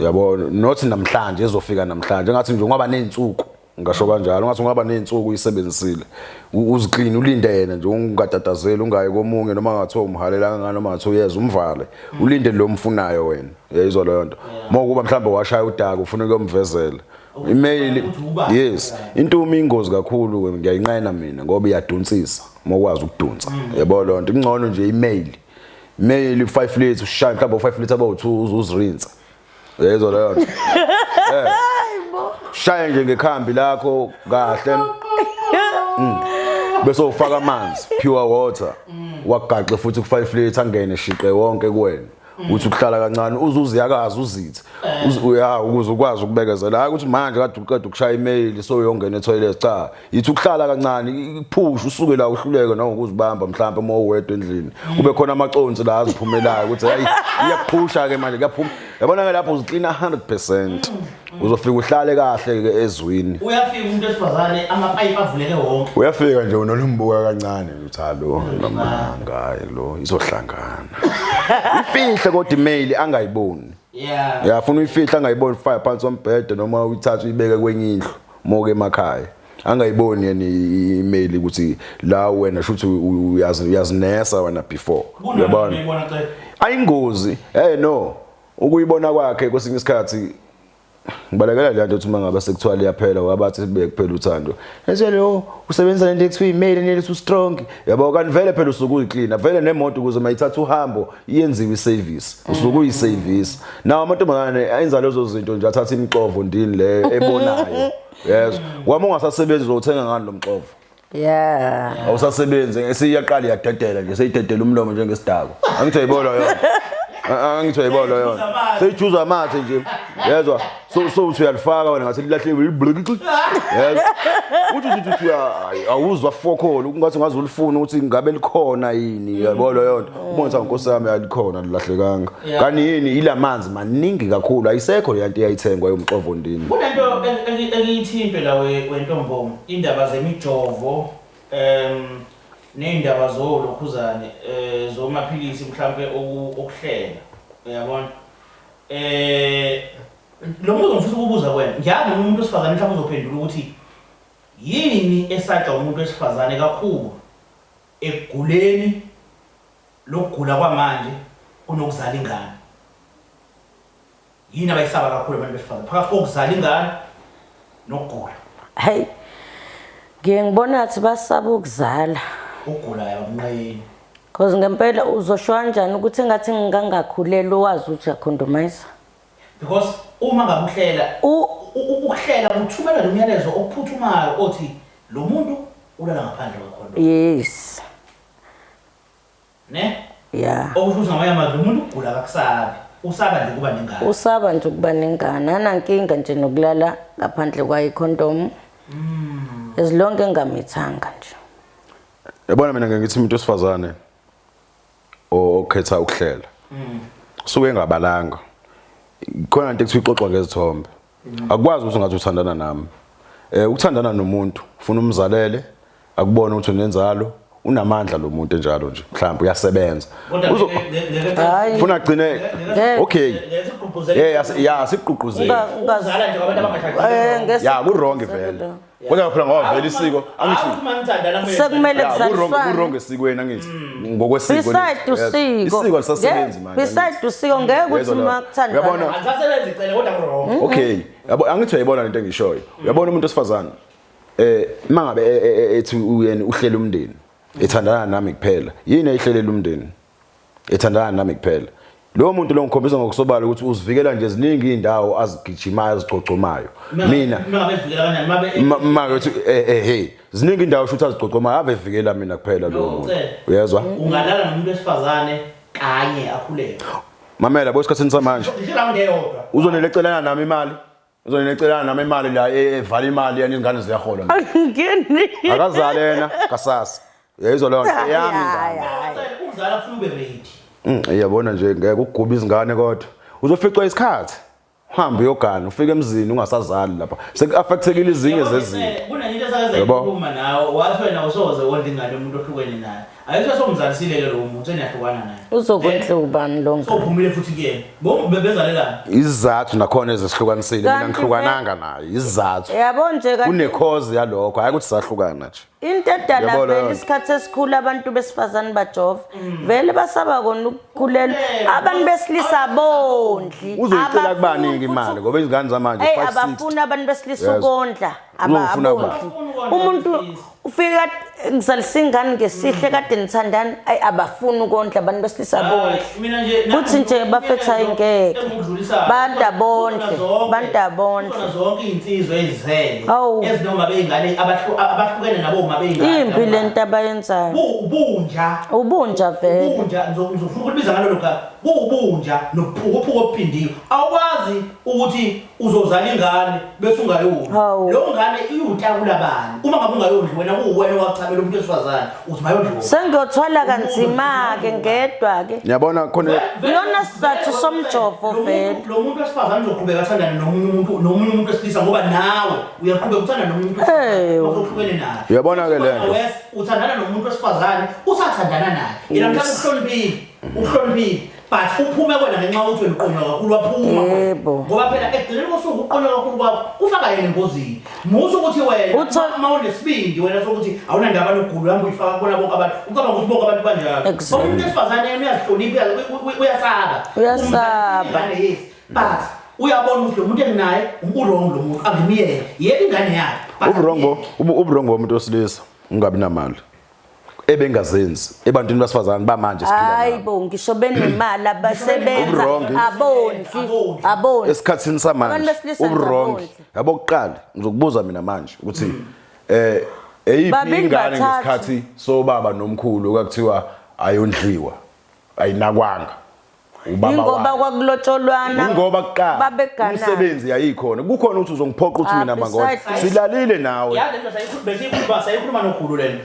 Speaker 2: yabona not namhlanje ezofika namhlanje ngathi nje ungaba nezinsuku ngisho kanjalo ngathi ungaba nezinsuku uyisebenzisile uziclean ulinde yena nje ungatatazeli ungayi komunye noma ngathiwa umhalela kangani noma ngathiwa uyeza umvale ulinde lo mfunayo wena yayizwa leyo nto mokuba mhlawumbe washaya udaka ufuna ukuyomvezela email yes intuma ingozi kakhulu ngiyayinqena mina ngoba iyadonsisa mokwazi ukudonsa yabo lo nto ingcono nje email 5 liters ushaya mhlawumbe 5 liters aba2 uzirinsa yayizwa leyo nto shaya nje ngekhambi lakho kahle bese ufaka amanzi pure water wagaxe futhi ku5 liters angene shiqe wonke kuwena uthi ukuhlala kancane uzuziyakazi uzithi ukuze ukwazi ukubekezela hayi ukuthi manje kade uqeda ukushaya email so uyongena etoilet cha yithi ukuhlala kancane iphusha usuke la uhluleke noma ukuzibamba mhlawumbe uma uwedwa endlini kube khona amaconsi la aziphumelayo ukuthi hayi iyaphusha ke manje kuyaphuma yabona ke lapho uzicleana 100% uzofika uhlale kahle ke ezwini
Speaker 1: uyafika umuntu esifazane amapipe avuleke wonke
Speaker 2: uyafika nje unolimbuka kancane uthi hallo ngaye lo izohlangana ifihle kodwa email angayiboni yafuna uyifihle angayiboni fire phansi ombhede noma uyithatha uyibeke kwenye indlu moke emakhaya angayiboni yena i-email ukuthi la wena shothi uyazinesa wena before yabona ayingozi no ukuyibona kwakhe kwesinye isikhathi ngibalekela le nto ukuthi mangabe sekuthiwa liyaphela wabathi sibe kuphela uthando ethi lo usebenza lento ekuthiwa imele nelethi strong yabo kanti vele phela usuku uyiclean vele nemoto ukuze mayithatha uhambo iyenziwe iservice usuku uyiservice nawo amantombazane ayenza lezo zinto nje athatha imixovo ndini le ebonayo yes wami ungasasebenzi uzothenga ngani lo mxovo
Speaker 3: yeah
Speaker 2: awusasebenzi esiyaqala yadedela nje seyidedela umlomo njengesidako angithi ayibona yona angithi ayibona yona seyijuza amathe nje yezwa so uthi uyalifaka wena ngathi lilahle yes uthi awuzwa fokolo ungathi ngazi ulifuna ukuthi ngabe likhona yini yabona yona umonisa inkosi yami alikhona lilahlekanga kani yini ilamanzi maningi kakhulu ayisekho le nto eyayithengwa yomxovo ndini
Speaker 1: kunento engiyithimpe la wentombomo indaba zemijovo neindaba zolokhuzane zomaphilisi mhlambe okuhlela uyabona lo muntu ngifisa ukubuza kwena ngiyazi umuntu osifazane mhlawumbe uzophendula ukuthi yini esatshwa umuntu wesifazane kakhulu ekuguleni lokugula kwamanje kunokuzala ingane yini abayisaba kakhulu abantu besifazane phakathi kokuzala ingane nokugula
Speaker 3: hey ngiyengibona athi basaba ukuzala
Speaker 1: ugula yamnqeni
Speaker 3: because ngempela uzosho kanjani ukuthi engathi ngingangakhuleli wazi ukuthi uyakhondomize
Speaker 1: because uma ngabuhlela ukuhlela kuthumela nomyalezo okuphuthumayo othi lo muntu ulala ngaphandle kwakhondo
Speaker 3: yes
Speaker 1: ne
Speaker 3: yeah
Speaker 1: okusho ngamanye amazwi lo muntu ugula kakusabi usaba nje kuba nengane
Speaker 3: usaba nje ukuba nengane anankinga nje nokulala ngaphandle kwayi condom esilonke engamithanga nje
Speaker 2: yabona mina ngeke ngithi umuntu osifazane okhetha ukuhlela suke engabalanga khona into ekuthiwa ixoxwa ngezithombe akwazi ukuthi ungathi uthandana nami ukuthandana nomuntu ufuna umzalele akubona ukuthi unenzalo unamandla lo muntu enjalo nje mhlawumbe uyasebenza ufuna agcine okay yeah siqhuquzele
Speaker 1: uzala nje abantu abangashadile
Speaker 2: yeah ku-wrong vele kodwa phela ngoba vele isiko angithi
Speaker 1: uma ngithandana
Speaker 3: sekumele kuzaliswane
Speaker 2: ku-wrong esikweni angithi ngokwesiko
Speaker 3: beside usiko
Speaker 2: isiko lisasebenzi manje
Speaker 3: beside usiko ngeke ukuthi uma kuthandana
Speaker 2: uyabona
Speaker 1: asasebenzi icele kodwa ku-wrong
Speaker 2: okay angithi uyayibona lento engishoyo uyabona umuntu osifazane mangabe ethi uyena uhlela umndeni ethandana nami kuphela yini ayihlelela umndeni ethandana nami kuphela lo muntu lo ngikhombisa ngokusobala ukuthi uzivikela nje eziningi indawo azigijimayo azigcocomayo mina
Speaker 1: ngabe sivikela kanjani
Speaker 2: mabe uthi hey ziningi indawo shothi azigcocomayo ave vikela mina kuphela lo muntu uyezwa
Speaker 1: ungalala nomuntu wesifazane kanye akhuleke
Speaker 2: mamela bosikhathini samanje
Speaker 1: ngishila ngeyodwa
Speaker 2: uzonelecelana nami imali uzonelecelana nami imali la evala imali yani izingane ziyahola
Speaker 3: angeni
Speaker 2: akazala yena kasasa yayizwa leyo nto yami ingane
Speaker 1: ukuzala ufuna ube ready
Speaker 2: iyabona nje ngeke ukuguba izingane kodwa uzoficwa isikhathi uhambe uyogana ufike emzini ungasazali lapha sekuaffectekile izinye zezinto
Speaker 1: kunenye esakazela ukukhuluma nawe wathi wena usoze wonke ingane yomuntu ohlukene naye ayisho somzalisile ke lo muntu eniyahlukana naye
Speaker 3: uzokwenza ubani lo muntu
Speaker 1: sophumile futhi kuyena bebezalelana
Speaker 2: izizathu nakhona ezihlukanisile mina ngihlukananga naye izizathu
Speaker 3: yabo nje
Speaker 2: kune cause yalokho hayi ukuthi sahlukana nje
Speaker 3: into edala vele isikhathi esikhulu abantu besifazane bajova vele basaba kona ukukhulela abantu besilisa bondli
Speaker 2: uzoyicela kubaningi imali ngoba izingane zamanje 560
Speaker 3: abafuna abantu besilisa ukondla ababondli umuntu ufika ngizalisa ingane ngesihle kade nithandana ayi abafuna ukondla abantu besilisa bondli
Speaker 1: mina nje
Speaker 3: futhi nje bafetha ingeke bantu abondle
Speaker 1: zonke insizwe ezizele ezinoma beingane abahlukene nabo uma beingane
Speaker 3: impi lento abayenzayo ubunja vele
Speaker 1: ubunja ngizofuna ukubiza ngalo lokho ubunja nokuphuka ophindiwe awukwazi ukuthi uzozala ingane bese ungayoni lo ngane iyutakula bani uma ngabe ungayondli wena kuwena wachabela umuntu esifazane uthi mayondli
Speaker 3: sengiyothwala kanzima ke ngedwa ke
Speaker 2: ngiyabona khona
Speaker 3: yona sizathu somjovo vele
Speaker 1: lo muntu wesifazane uzoqhubeka athandana nomunye umuntu wesilisa ngoba nawe uyaqhubeka uthandana nomuntu ozohlukene naye
Speaker 2: uyabona ke lento
Speaker 1: uthandana nomuntu wesifazane usathandana naye yena mhlawumbe uhloniphile but uphume kwena ngenxa ukuthi wena uqonywa kakhulu waphuma
Speaker 3: Yebo.
Speaker 1: ngoba phela ekugcineni kosuku uqonywa kakhulu kwakho ufaka yena engozini musu ukuthi wena uma unesibindi wena sokuthi awunandaba lokugula uhamba uyifaka kubona bonke abantu ucabanga ukuthi bonke abantu banjalo
Speaker 3: Exactly.
Speaker 1: umuntu esifazane yena uyazihlonipha uyasaba yes but uyabona ukuthi lo muntu enginaye uwrong lo muntu angimiyeke yebo ingane yakhe
Speaker 2: uburongo bomuntu osilisa ungabi namali ebengazenzi ebantwini basifazane bamanje siphila
Speaker 3: hayibo ngisho benemali abasebenza abondli
Speaker 2: esikhathini samanje uburongi yabo kuqala ngizokubuza mina manje ukuthi eyiphi ingane ngesikhathi sobaba nomkhulu okuthiwa ayondliwa ayinakwanga ubaba
Speaker 3: ngoba kwakulotsholwana
Speaker 2: ngoba kuqala umsebenzi yayikhona kukhona ukuthi uzongiphoqa ukuthi mina mangona silalile nawe
Speaker 1: ya lento sayikhuluma nokhulu lena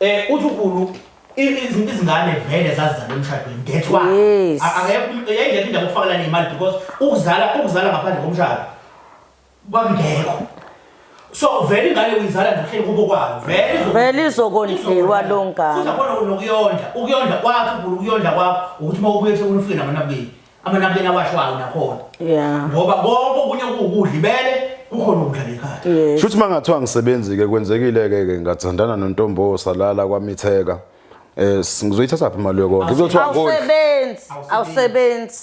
Speaker 1: uthi ukhulu izingane vele zazizala emshadweni that's why akekho yayingekho indaba okufakelana imali because ukuzala ngaphandle komshado kwangekho so vele ingane uyizala ndohleli kubo kwayo
Speaker 3: vele izokondliwa lo ngane
Speaker 1: futhi khona ukuyonda kwakho ukuyonda kwakho ukuthi mawubuye ufike amanabukeni awashwayo nakhona ngoba konke okunye ukudlibele ukhona ukudla ekhaya
Speaker 2: shuthi mangathiwa ngisebenzi ke kwenzekile ke ngathandana noNtombosa lala kwaMitheka ngizoyithatha phi imali yokonke ngizothiwa
Speaker 3: awusebenzi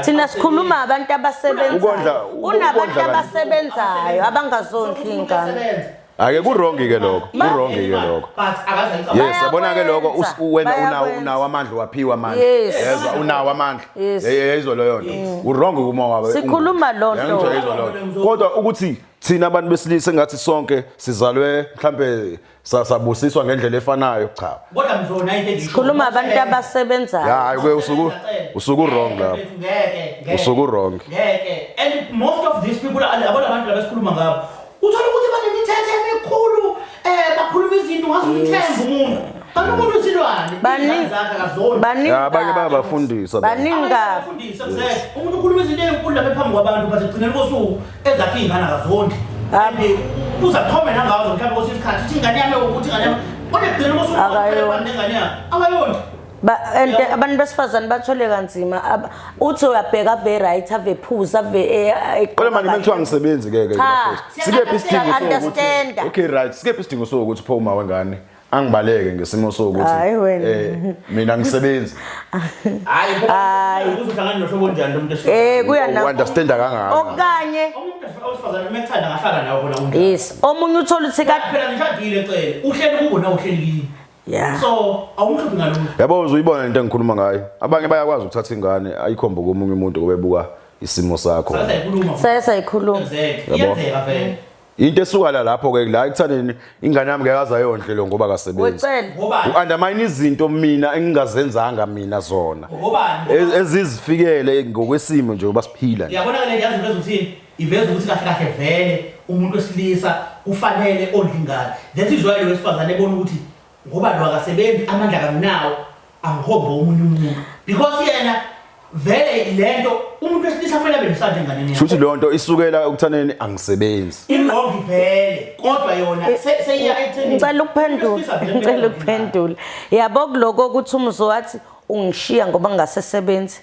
Speaker 3: thina sikhuluma abantu abasebenza unabantu abasebenzayo abangazondli ingane
Speaker 2: ake kurongi ke lokho yes yabona ke lokho wena unawo amandla waphiwa amandla yezwa unawo amandla yezwa leyo nto urongi kuma wabe
Speaker 3: sikhuluma lonto
Speaker 2: kodwa ukuthi thina abantu besilisa engathi sonke sizalwe mhlambe sabusiswa ngendlela efanayo cha
Speaker 1: kodwa mzona into
Speaker 3: sikhuluma abantu abasebenzayo
Speaker 2: hayi ke usuku wrong lapho usuku wrong
Speaker 1: ngeke and most of these people abantu labesikhuluma ngabo uthola ukuthi banemithetho emikhulu bakhuluma izinto ngazumthemba umuntu kanti umuntu usilwane
Speaker 3: baningi
Speaker 2: abanye bayabafundisa
Speaker 1: bafundisa umuntu ukhuluma izinto ezinkulu lapha phambi kwabantu bathi gcineni kosuku ezakhe ingane akazondi uzathome nangazo mhlawumbe kosisikhathi uthi ingane yami ukuthi ingane yami kodwa gcineni kosuku ngane yami akayondi
Speaker 3: abantu besifazane bathole kanzima uthi uyabheka ave right ave phuza ave
Speaker 2: kodwa manje kuthiwa ngisebenzi ke sikephi isidingo sokuthi okay right sikephi isidingo sokuthi phoma wengane angibaleke ngesimo sokuthi mina ngisebenzi
Speaker 1: hayi uzohlangana nohlobo njani lo muntu
Speaker 3: kuya na
Speaker 2: understand kangaka
Speaker 3: okanye
Speaker 1: umuntu osifazane methanda ngahlala nawe bona umuntu
Speaker 3: yes omunye uthola ukuthi
Speaker 1: phela ngishadile cele uhleli kubo na uhleli kimi so awumhluphi ngalokho
Speaker 2: yabo uzuyibona into engikhuluma ngayo abanye bayakwazi ukuthatha ingane ayikhomba komunye umuntu obebuka isimo sakho
Speaker 3: sayikhuluma
Speaker 1: iyenzeka vele
Speaker 2: into esuka lapho ke la ekuthaneni ingane yami ngeke azayondlelo ngoba kasebenzi u-undermine izinto mina engingazenzanga mina zona ezizifikele ngokwesimo nje basiphila
Speaker 1: yabona ke le yazi into ezuthini iveza ukuthi kahle kahle vele umuntu wesilisa ufanele ondla ingane that is why lo wesifazane ebona ukuthi ngoba lo akasebenzi amandla kaminawo angikhomba omunye umuntu because yena vele lento umuntu wesilisa kumele abe nesandla enganeni
Speaker 2: futhi leyo nto isukela ukuthaneni angisebenzi
Speaker 1: inqobi vele kodwa yona seyiya etheni
Speaker 3: ngicela ukuphendula yabo kuloko ukuthi umzowathi ungishiya ngoba ngingasesebenzi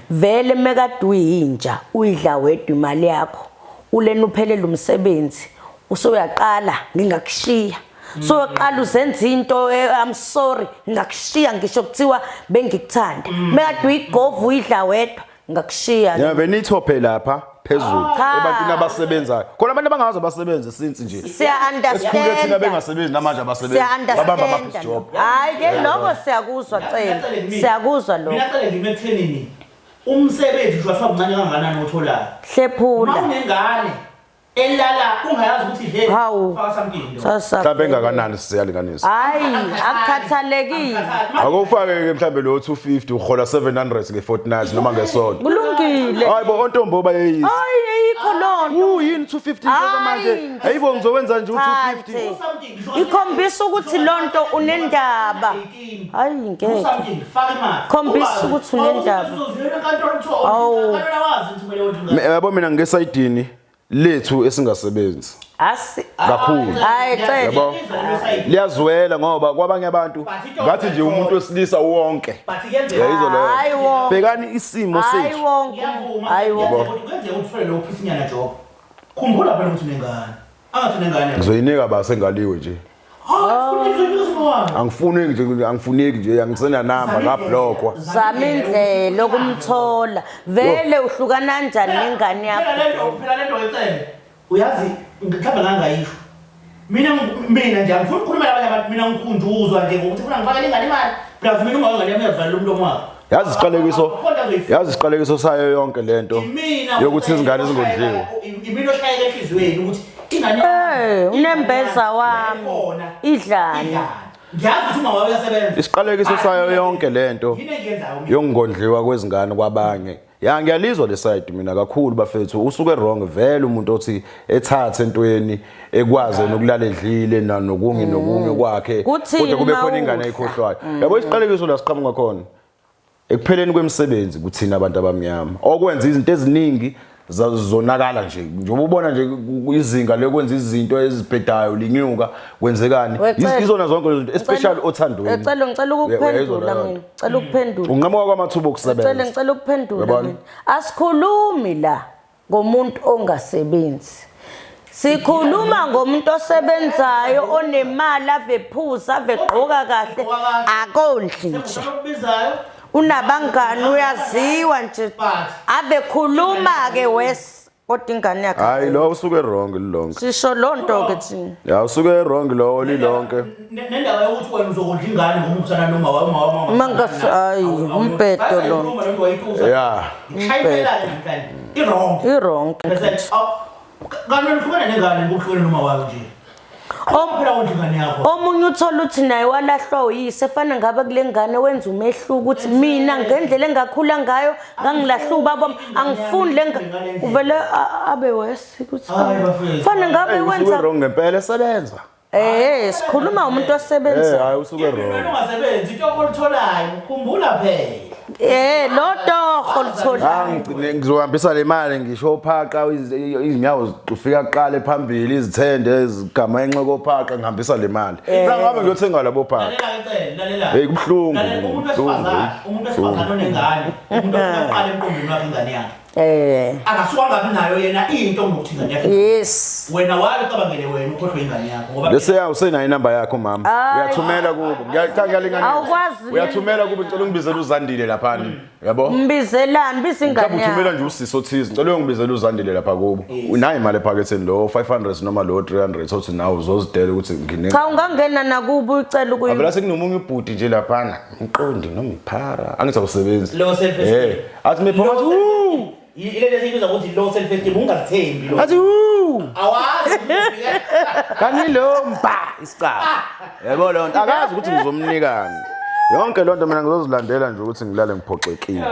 Speaker 3: vele mekade uyinja uyidla wedwa imali yakho ulena uphelele umsebenzi usuyaqala ngingakushiya so uqala uzenza into I'm sorry ngakushiya ngisho kuthiwa bengikuthanda mekade uyigovu uyidla wedwa ngakushiya
Speaker 2: yeah benithophe lapha phezulu ebantwini abasebenzayo khona abantu abangazo basebenze since nje
Speaker 3: siya understand
Speaker 2: thina bengasebenzi namanje abasebenzi babamba ama job
Speaker 3: hayi ke lokho siyakuzwa cela siyakuzwa lokho
Speaker 1: mina cela ngimekuthenini umsebenzi nje wafaka uncane kangakanani otholayo
Speaker 3: hlephula
Speaker 1: unengane elala ungayazi ukuthi he faka samkindo
Speaker 2: mhlawumbe engakanani siyalinganisa
Speaker 3: hayi akukhathalekile
Speaker 2: akufake ke mhlawumbe lo 250 uhola 700 nge49 noma ngesonto
Speaker 3: kulungile
Speaker 2: hayi bo ontombo bayeyisi
Speaker 3: hayi ayikho lonto
Speaker 2: yini 250 manje ayibo ngizowenza nje u250
Speaker 3: ikhombisa ukuthi lonto unendaba hayi ngeke khombisa ukuthi unendaba
Speaker 2: yabo mina ngesayidini lethu esingasebenzi kakhulu
Speaker 3: Hayi cela.
Speaker 2: yabo liyazwela ngoba kwabanye abantu ngathi nje umuntu wesilisa wonke yayizo leyo
Speaker 3: Hayi wonke.
Speaker 2: bhekani isimo
Speaker 3: Hayi
Speaker 2: sethu
Speaker 3: wonke. Hayi wonke.
Speaker 1: Kwenze uthole lo phisinyana job. Khumbula phela ukuthi unengane. Angathi unengane.
Speaker 2: ngizoyinika base ngaliwe nje angifuneki nje angisena namba ngablockwa
Speaker 3: Zama indlela okumthola. Vele uhlukana kanjani nengane yakho?
Speaker 1: Phela lento oyicela. Uyazi mhlawumbe ngangayisho. Mina nje angifuni ukukhuluma nabanye abantu mina ngikhunjuzwa nje ngokuthi ufuna ngifake ingane imali. Plus mina uma ngane yami yavala umlomo wakhe.
Speaker 2: yazi isiqalekiso sayo yonke lento yokuthi izingane zingondliwe
Speaker 1: Imino shayeke enhlizweni ukuthi ingane
Speaker 3: Unembeza wami. Idlana.
Speaker 1: Ngiyazi ukuthi uma wawe uyasebenza.
Speaker 2: isiqalekiso sayo yonke lento
Speaker 1: Yini engiyenzayo mina?
Speaker 2: yongondliwa kwezingane kwabanye ngiyalizwa le side mina kakhulu bafethu usuke wrong vele umuntu othi ethathe entweni ekwaze nokulala edlile nokunge kwakhe kodwa kube khona ingane ayikhohlwayo yabo isiqalekiso la siqhamuka khona ekupheleni kwemisebenzi kuthina abantu abamnyama okwenza izinto eziningi zonakala nje njengoba ubona nje izinga lekwenza izinto ezibhedayo linyuka kwenzekani izona zonke izinto especially othandweni
Speaker 3: ngicela ukuphendula mina ngicela ukuphendula
Speaker 2: unqamuka kwamathuba okusebenza
Speaker 3: ngicela ukuphendula mina asikhulumi la ngomuntu ongasebenzi sikhuluma ngomuntu osebenzayo onemali avephuza avegqoka kahle akondli nje unabangani uyaziwa nje ave khuluma ke wes kodwa ingane yakhe
Speaker 2: hayi lo usuke wrong lilonke
Speaker 3: sisho lonto ke thina
Speaker 2: ya usuke wrong lo lilonke
Speaker 1: nendawo yokuthi wena uzokondla ingane ngoba usana noma
Speaker 3: mangasi hayi umbhedo lo
Speaker 2: ya
Speaker 1: shayela nje
Speaker 3: irong
Speaker 1: bese kanti uhlukana nengane ngokuhlukana noma wayo nje phela ingane yakho
Speaker 3: omunye uthola uthi naye walahlwa uyise efana ngabe kule ngane wenza umehluko ukuthi mina ngendlela engakhula ngayo ngangilahla ubaba angifuni uvele abe wesi ukuthi fana ngabe wenza
Speaker 2: wrong ngempela esebenza
Speaker 3: sikhuluma umuntu osebenza
Speaker 2: hayi usuke wrong
Speaker 1: ungasebenzi into olitholayo ukhumbula phela
Speaker 3: lo doho lithola
Speaker 2: ngizohambisa le mali ngisho phaqa izinyawo ufika kuqale phambili izithende ezigama enxeko phaqa ngihambisa le mali ngabe ngiyothenga labo phaqa
Speaker 1: lalela
Speaker 2: hey kubhlungu
Speaker 1: umuntu wesifazane onengane umuntu ofuna uqala emqondweni wakhe ingane yakhe akasuka ngabi nayo yena into ngokuthi ingane yakhe
Speaker 3: yes
Speaker 1: wena wacabangele wena ukhohlwe ingane yakho ngoba
Speaker 2: bese usena inamba yakho mama uyathumela kubo ngiyalinganisa
Speaker 3: awukwazi
Speaker 2: uyathumela kubo ngicela ungibizele uzandile lapha yabo
Speaker 3: mbizelani bise ingane
Speaker 2: yakho uthumela nje usiso thizi ngicela ungibizele uzandile lapha kubo unayo imali ephaketheni lo 500 noma lo 300 othi nawo uzozidela ukuthi ngine
Speaker 3: cha ungangena nakubo ucela ukuyi
Speaker 2: abela sekunomunye ubhudi nje lapha umqondi noma iphara angithi awusebenzi
Speaker 1: low self esteem
Speaker 2: athi mephakathi
Speaker 1: ile lesibiza ukuthi low self esteem ungazithembi lo
Speaker 2: athi
Speaker 1: awazi
Speaker 2: kanilo mba isicaba yabo lo nto akazi ukuthi ngizomnikani yonke lonto mina ngizozilandela nje ukuthi ngilale ngiphoxekile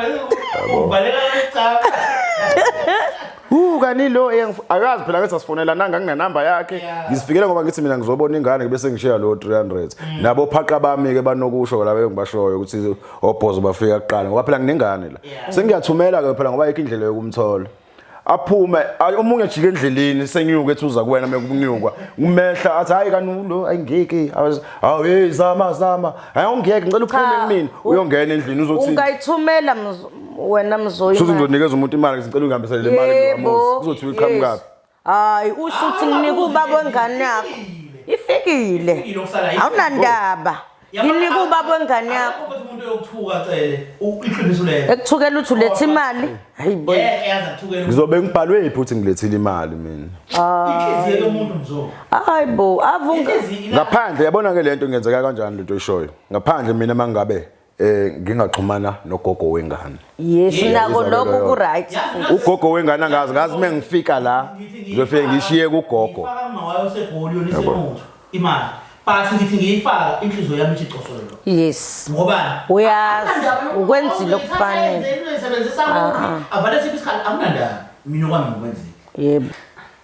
Speaker 1: ubaleka ecaba
Speaker 2: kanilo akazi phela ngathi asifonela nanga nginenamba yakhe ngisifikele ngoba ngithi mina ngizobona ingane bese ngishiya lo 300 nabo phaqa bami ke banokusho la bengibashoyo ukuthi obhozo bafika kuqala ngoba phela nginengane la sengiyathumela ke phela ngoba ayikho indlela yokumthola aphume omunye jike endleleni senyuka ethi uza kuwena mekunyukwa umehla athi hayi kanulo ayingeke awu hey zama hayi ungeke ngicela uphume kumina uyongena endlini uzothi
Speaker 3: ungayithumela wena mzoyi
Speaker 2: futhi ngizonikeza umuntu imali ngicela ungihambisele le mali ngamuzi kuzothi uyiqhamukapi
Speaker 3: hayi usho ukuthi nginika ubaba wengane yakho ifikile awunandaba nginika ubaba wengane yakho
Speaker 1: umuntu yokuthuka cele iqiniso lelo
Speaker 3: ekuthukela uthi ulethe imali hayi boy
Speaker 1: yaza kuthukela
Speaker 2: ngizobe ngibhalwe iphuthi ngilethile imali mina
Speaker 1: inhliziyo yomuntu mzo
Speaker 3: hayi bo avunga
Speaker 2: ngaphandle yabona ke lento ngenzeka kanjani lento eshoyo ngaphandle mina mangabe ngingaxhumana nogogo wengane
Speaker 3: yes nako lokho ku right
Speaker 2: ugogo wengane ngazi mengifika la ngizofike ngishiye kugogo
Speaker 1: faka mawayo segoli yonisemuntu imali bathi ngithi ngiyifaka inhliziyo yami ichicosolo
Speaker 3: yes
Speaker 1: ngoba
Speaker 3: uyazi ukwenzile okufanele
Speaker 1: uyisebenzisa avale sibisikhala akunandaba mina kwami ngokwenzile
Speaker 3: yebo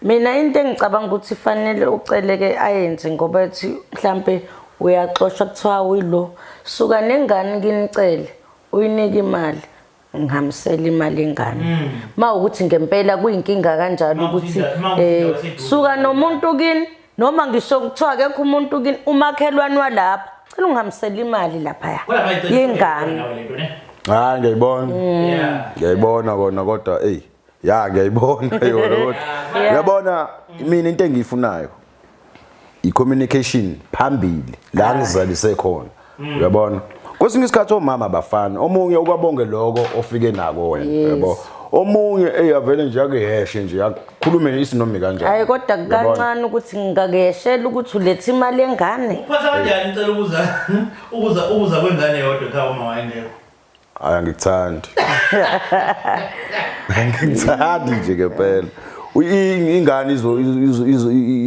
Speaker 3: mina into engicabanga ukuthi fanele uceleke ayenze ngoba ethi mhlambe uyaxoshwa kuthiwa uyilo suka nengane nginicele uyinike imali ngihambisela imali engane mawukuthi ngempela kuyinkinga kanjalo ukuthi suka nomuntu kini noma ngisho kuthiwa akekho umuntu kini umakhelwane walapha cela ungihambisela imali lapha yengane
Speaker 2: hayi ngiyayibona kona kodwa ngiyayibona yona kodwa uyabona mina into engiyifunayo i-communication phambili la ngizalise khona uyabona kwesinye isikhathi omama abafana omunye ukwabonge lokho ofike nako wena yabo omunye eyavele nje akeheshe nje yakhulume isinomi kanjani
Speaker 3: hayi kodwa kancane ukuthi ngingakeshela ukuthi ulethe imali engane
Speaker 1: uphatha kanjani ngicela ukuza kwengane yodwa ekhaya uma wayengekho
Speaker 2: hayi angikuthandi angikuthandi nje ngempela ingane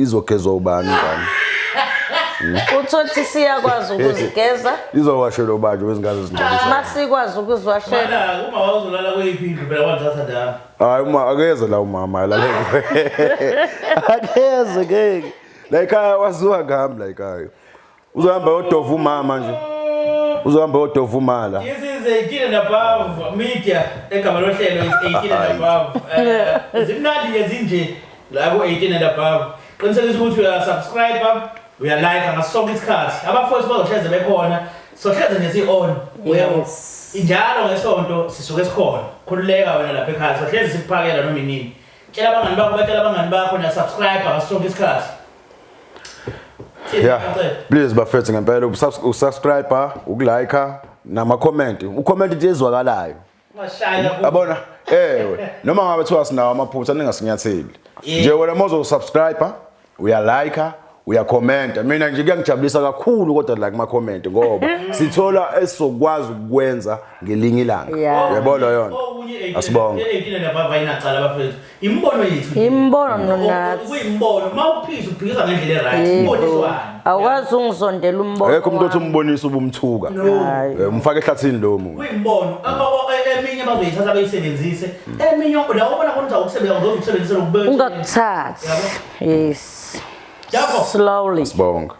Speaker 2: izogezwa ubani ingane
Speaker 3: uthothi siyakwazi ukuzigeza
Speaker 2: izowashela ubanje wezingane ezingcolisa
Speaker 3: masikwazi ukuziwashela
Speaker 1: uma wazolala kweyiphindlu phela kwanzatha ndaba
Speaker 2: hayi uma akeze la umama la akeze ngeke la ekhaya waziwa ngami la ekhaya uzohamba yodova umama nje uzohamba yodova umala
Speaker 1: izize 18 and above media egama lohlelo 18 and above zimnandi ezinje la ku 18 and above qinisekisa ukuthi uya subscribe uyalike ngasonke isikhathi abafowethu bazohleze bekhona sohleze nje si-on uyabo injalo ngesonto sisuke sikhona khululeka wena lapha ekhaya sohleze sikuphakela noma inini tshela abangani bakho batshela abangani bakho na subscribe ngasonke isikhathi
Speaker 2: please bafethu ngempela usubscribe ukulike nama comment ucomment nje ezwakalayo abona noma ngabe thiwa sinawo amaphutha ningasinyatheli nje wena mozo subscribe uyalike uyacomment mina nje kuyangijabulisa kakhulu kodwa la kuma comment ngoba sithola esizokwazi ukwenza ngelinye ilanga uyabona yona asibonge
Speaker 1: 18 and above ayinacala bafethu imbono yethu
Speaker 3: imbono nathi
Speaker 1: kuyimbono mawuphisa ubhikisa ngendlela right imboniswana
Speaker 3: awukwazi ungizondela umbono
Speaker 2: akekho umuntu othi umbonisa ubumthuka umfake ehlathini lo muntu
Speaker 1: kuyimbono eminye bazoyithatha bayisebenzise eminye la ubona khona ukusebenza uzokusebenzisela ukubeka
Speaker 3: ungakuthathi yes
Speaker 1: Slowly.
Speaker 2: Sibonga.